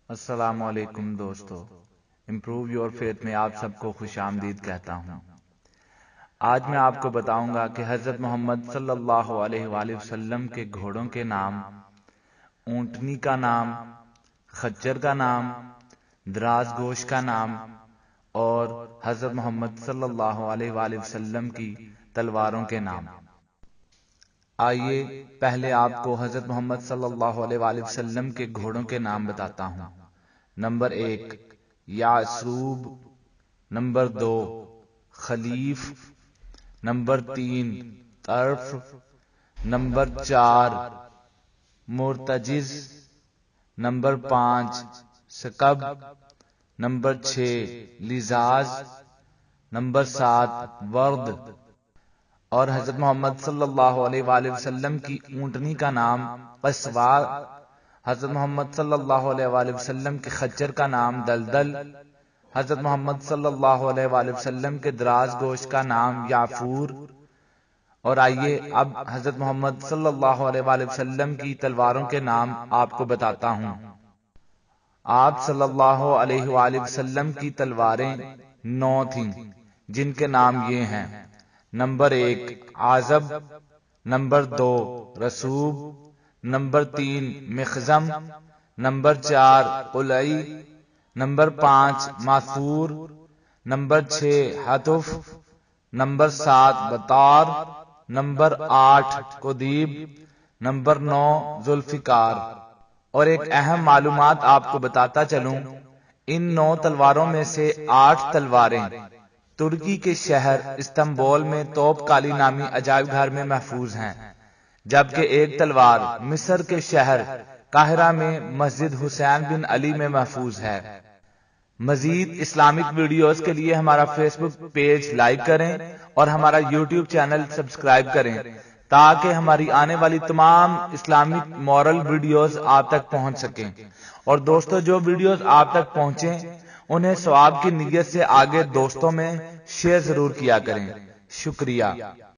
السلام علیکم دوستو، امپروو یور فیتھ میں آپ سب کو خوش آمدید کہتا ہوں۔ آج میں آپ کو بتاؤں گا کہ حضرت محمد صلی اللہ علیہ وآلہ وسلم کے گھوڑوں کے نام، اونٹنی کا نام، خچر کا نام، دراز گوش کا نام اور حضرت محمد صلی اللہ علیہ وآلہ وسلم کی تلواروں کے نام۔ آئیے پہلے آپ کو حضرت محمد صلی اللہ علیہ وآلہ وسلم کے گھوڑوں کے نام بتاتا ہوں۔ نمبر 1 یعصوب، نمبر 2 خلیف، نمبر 3 طرف، نمبر 4 مرتجز، نمبر 5 سکب، نمبر 6 لزاز، نمبر 7 ورد۔ اور حضرت محمد صلی اللہ علیہ وآلہ وسلم کی اونٹنی کا نام قصوا، حضرت محمد صلی اللہ علیہ وآلہ وسلم کے خچر کا نام دلدل، حضرت محمد صلی اللہ علیہ وآلہ وسلم کے دراز گوشت کا نام یافور۔ اور آئیے اب حضرت محمد صلی اللہ علیہ وآلہ وسلم کی تلواروں کے نام آپ کو بتاتا ہوں۔ آپ صلی اللہ علیہ وآلہ وسلم کی تلواریں 9 تھیں، جن کے نام یہ ہیں: نمبر 1 عازب، نمبر 2 رسوب، نمبر 3 مخزم، نمبر 4 قلعی، نمبر 5 ماثور، نمبر 6 حتف، نمبر 7 بطار، نمبر 8 قدیب، نمبر 9 ذوالفقار۔ اور ایک اہم معلومات آپ کو بتاتا چلوں، ان 9 تلواروں میں سے 8 تلواریں ترکی کے شہر استنبول میں توپ کالی نامی عجائب گھر میں محفوظ ہیں، جبکہ ایک تلوار مصر کے شہر قاہرہ میں مسجد حسین بن علی میں محفوظ ہے۔ مزید اسلامک ویڈیوز کے لیے ہمارا فیس بک پیج لائک کریں اور ہمارا یوٹیوب چینل سبسکرائب کریں تاکہ ہماری آنے والی تمام اسلامک مورل ویڈیوز آپ تک پہنچ سکیں۔ اور دوستو، جو ویڈیوز آپ تک پہنچیں انہیں ثواب کی نیت سے آگے دوستوں میں شیئر ضرور کیا کریں۔ شکریہ۔